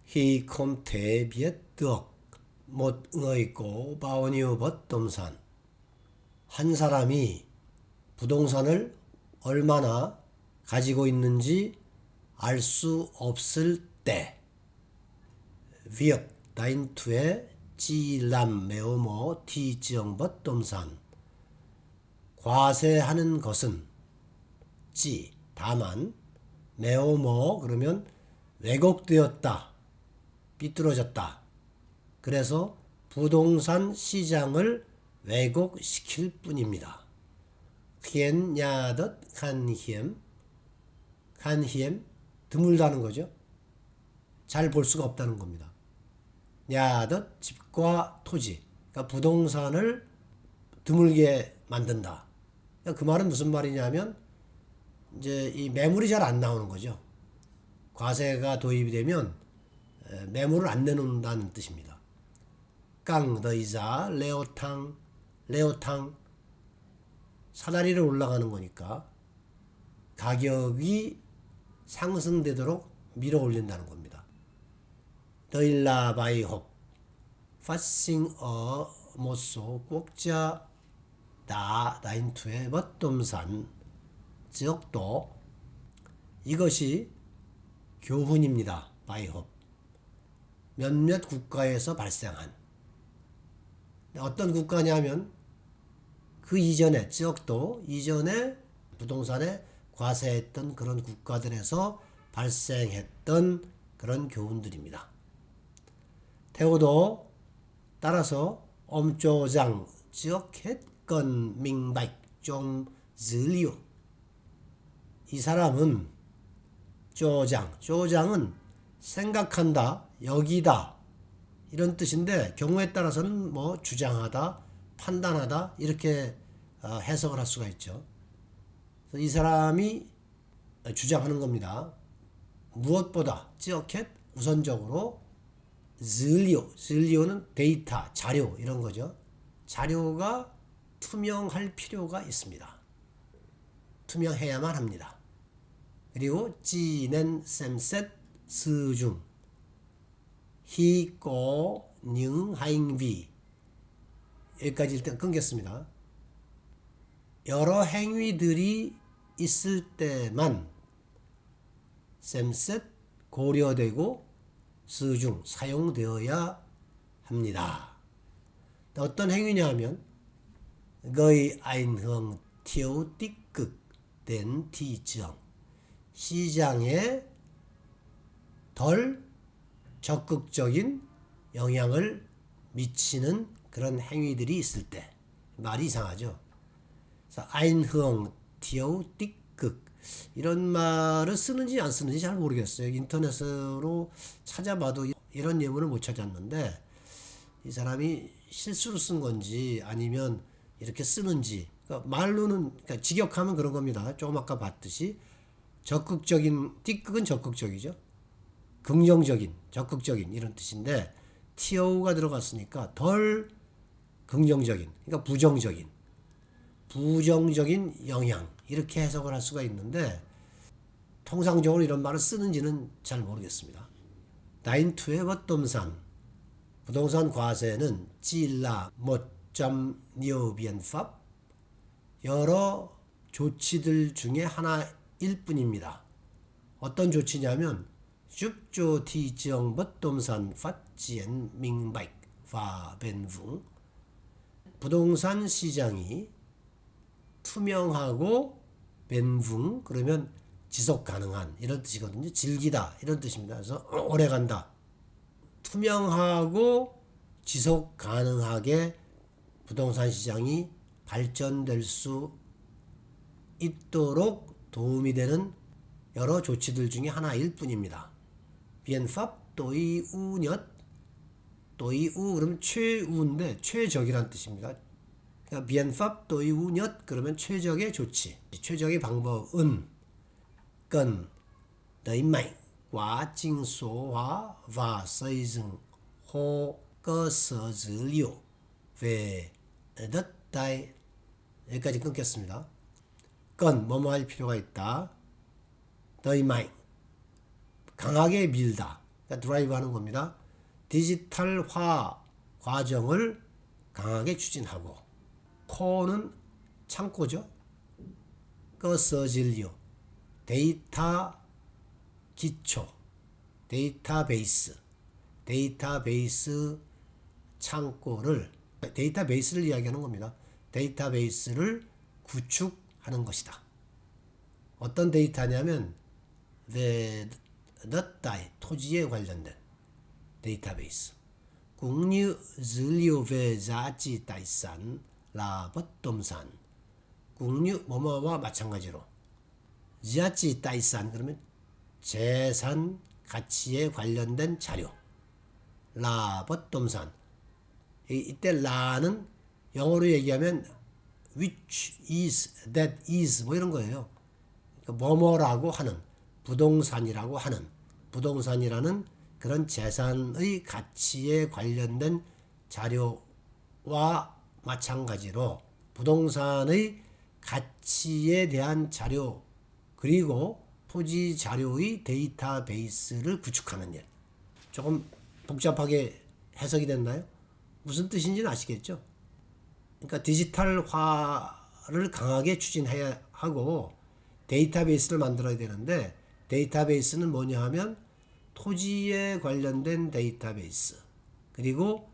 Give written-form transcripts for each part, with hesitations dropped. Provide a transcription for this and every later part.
Khi không thể biết được một người có bao nhiêu bất động sản. 한 사람이 부동산을 얼마나 가지고 있는지 알 수 없을 때. việc đánh thuế chỉ làm nếu một thị trường bất động sản. 과세하는 것은 지 다만 매우 뭐 그러면 왜곡되었다, 삐뚤어졌다. 그래서 부동산 시장을 왜곡시킬 뿐입니다. khiến nhà đất khan hiếm 드물다는 거죠. 잘 볼 수가 없다는 겁니다. nhà đất 집과 토지, 그러니까 부동산을 드물게 만든다. 그러니까 그 말은 무슨 말이냐면 이제 이 매물이 잘 안 나오는 거죠. 과세가 도입이 되면 매물을 안 내놓는다는 뜻입니다. 깡더이자 레오탕 사다리를 올라가는 거니까 가격이 상승되도록 밀어 올린다는 겁니다. 더일라 바이홉 phát ở một số quốc gia đã đánh thuế bất động sản trước đó. 이것이 교훈입니다. 바이홉 몇몇 국가에서 발생한, 어떤 국가냐면 그 이전에 지역도 이전에 부동산에 과세했던 그런 국가들에서 발생했던 그런 교훈들입니다. 태우도 따라서 엄조장 지역했건 민박 좀 질리오. 이 사람은 쪼장은 생각한다, 여기다 이런 뜻인데 경우에 따라서는 뭐 주장하다, 판단하다 이렇게 해석을 할 수가 있죠. 그래서 이 사람이 주장하는 겁니다. 무엇보다 찌어켓 우선적으로 진리오는 데이터, 자료 이런 거죠. 자료가 투명할 필요가 있습니다. 투명해야만 합니다. 그리고 지낸 셈셋 스중 khi có những hành vi, 여기까지 일단 끊겠습니다. 여러 행위들이 있을 때만 셈셋 고려되고 스중 사용되어야 합니다. 어떤 행위냐 하면 gây ảnh hưởng thiếu tích cực đến thị trường, 시장에 덜 적극적인 영향을 미치는 그런 행위들이 있을 때. 말이 이상하죠. 그래서 ảnh hưởng thiếu tích cực 이런 말을 쓰는지 안 쓰는지 잘 모르겠어요. 인터넷으로 찾아봐도 이런 예문을 못 찾았는데 이 사람이 실수로 쓴 건지 아니면 이렇게 쓰는지. 그러니까 말로는 그러니까 직역하면 그런 겁니다. 조금 아까 봤듯이 적극적인, 띠극은 적극적이죠. 긍정적인, 적극적인 이런 뜻인데 TO가 들어갔으니까 덜 긍정적인, 그러니까 부정적인 영향 이렇게 해석을 할 수가 있는데 통상적으로 이런 말을 쓰는지는 잘 모르겠습니다. 나인투의 부동산 과세는 찔라 못점 nhiều biện pháp 여러 조치들 중에 하나일 뿐입니다. 어떤 조치냐면 giúp cho thị trường bất động sản phát triển minh bạch và bền vững. 부동산 시장이 투명하고 벤붕 그러면 지속 가능한 이런 뜻이거든요. 즐기다 이런 뜻입니다. 그래서 오래 간다. 투명하고 지속 가능하게 부동산 시장이 발전될 수 있도록 도움이 되는 여러 조치들 중에 하나일 뿐입니다. 비엔팝 도이우nhất 도이우 그러면 최우인데 최적이란 뜻입니다. 그러니까 비엔팝 도이우nhất 그러면 최적의 조치, 최적의 방법은 cần đẩy mạnh quá trình số hóa và xây dựng hồ cơ sở dữ liệu về đất đai. 여기까지 끊겠습니다. cần 뭐뭐 할 필요가 있다. đẩy mạnh 강하게 밀다. 그러니까 드라이브 하는 겁니다. 디지털화 과정을 강하게 추진하고, 코어는 창고죠. 꺼서질료, 데이터 기초, 데이터베이스 창고를, 데이터베이스를 이야기하는 겁니다. 데이터베이스를 구축하는 것이다. 어떤 데이터냐면 토지에 관련된 데이터베이스. 국유資料 về giá trị tài sản là bất động sản. 국유 뭐뭐와 마찬가지로. giá trị tài sản 그러면 재산 가치에 관련된 자료. 라 bất động sản. 이때 라는 영어로 얘기하면 which is, that is 뭐 이런 거예요. 그러니까 뭐뭐라고 하는, 부동산이라고 하는, 부동산이라는 그런 재산의 가치에 관련된 자료와 마찬가지로 부동산의 가치에 대한 자료, 그리고 토지 자료의 데이터베이스를 구축하는 일. 조금 복잡하게 해석이 됐나요? 무슨 뜻인지는 아시겠죠? 그러니까 디지털화를 강하게 추진해야 하고 데이터베이스를 만들어야 되는데, 데이터베이스는 뭐냐 하면 토지에 관련된 데이터베이스, 그리고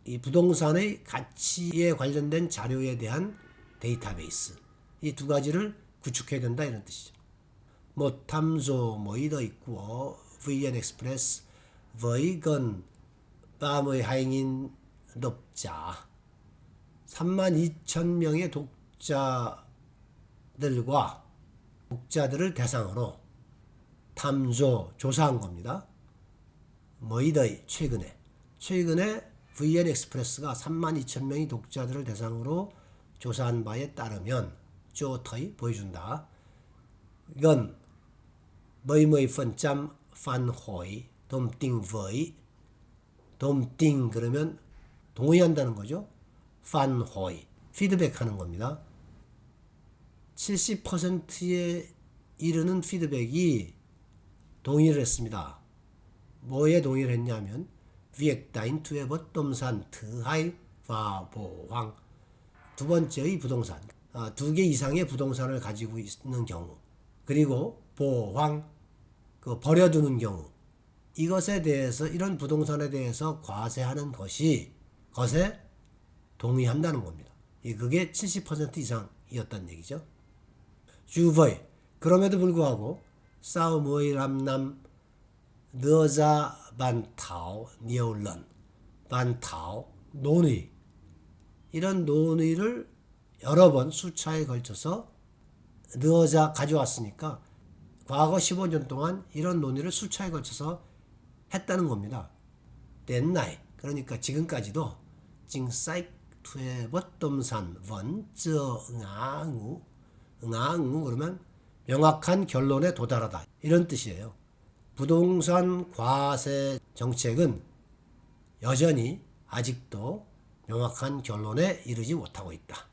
이 부동산의 가치에 관련된 자료에 대한 데이터베이스, 이 두 가지를 구축해야 된다 이런 뜻이죠. một tham dò mới đây của VN Express với gần 32,000 독자, 32,000명의 독자들을 대상으로 탐조, 조사한 겁니다. 뭐이더이 최근에 VN 익스프레스가 32,000명의 독자들을 대상으로 조사한 바에 따르면, 쪼터이 보여준다. 이건 뭐이 phân trăm phản hồi đồng tình với, đồng tình 그러면 동의한다는 거죠. phản hồi 피드백하는 겁니다. 70%에 이르는 피드백이 동의를 했습니다. 뭐에 동의를 했냐면 việc đánh thuê bất động sản thứ hai và bổ hoang, 두 번째의 부동산, 두 개 이상의 부동산을 가지고 있는 경우, 그리고 보황, 버려두는 경우, 이것에 대해서, 이런 부동산에 대해서 과세하는 것에 동의한다는 겁니다. 그게 70% 이상이었다는 얘기죠. 주버이, 그럼에도 불구하고 싸움의 람남 너자 반타오 니올런, 반타오 논의, 이런 논의를 여러 번 수차에 걸쳐서 너자 가져왔으니까 과거 15년 동안 이런 논의를 수차에 걸쳐서 했다는 겁니다. 옛날, 그러니까 지금까지도 징사이 투에 bất động sản vẫn chưa 응앙우, 응앙우 그러면 명확한 결론에 도달하다 이런 뜻이에요. 부동산 과세 정책은 여전히 아직도 명확한 결론에 이르지 못하고 있다.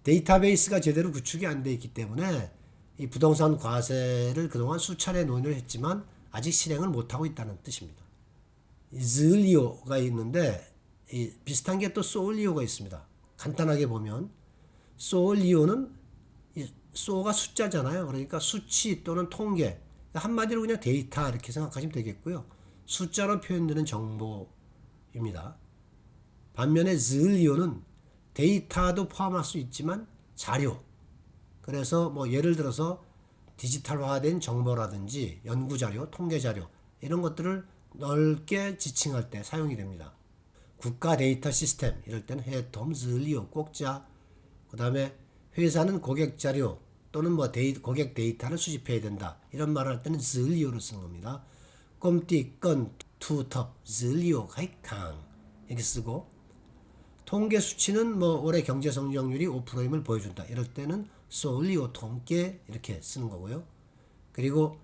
데이터베이스가 제대로 구축이 안 돼 있기 때문에 이 부동산 과세를 그동안 수차례 논의를 했지만 아직 실행을 못하고 있다는 뜻입니다. 즈리오가 있는데 비슷한 게 또 솔리오가 있습니다. 간단하게 보면 솔리오는 소가 숫자잖아요. 그러니까 수치 또는 통계, 한마디로 그냥 데이터 이렇게 생각하시면 되겠고요. 숫자로 표현되는 정보입니다. 반면에 즈리오는 데이터도 포함할 수 있지만 자료, 그래서 뭐 예를 들어서 디지털화된 정보라든지 연구자료, 통계자료 이런 것들을 넓게 지칭할 때 사용이 됩니다. 국가 데이터 시스템 이럴 때는 해톰, 즈리오, 꼭자, 그 다음에 회사는 고객 자료 또는 뭐 고객 데이터를 수집해야 된다 이런 말을 할 때는 즈리오를 쓰는 겁니다. 꼼띠, 건, 투톱, 즈리오, 가이캉 이렇게 쓰고, 통계 수치는 뭐 올해 경제 성장률이 5%임을 보여준다 이럴 때는 솔리오 통계 이렇게 쓰는 거고요. 그리고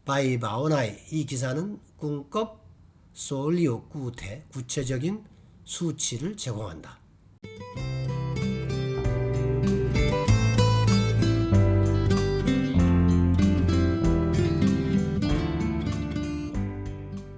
바이바오나이, 이 기사는 cung cấp 솔리오 구체적인 수치를 제공한다.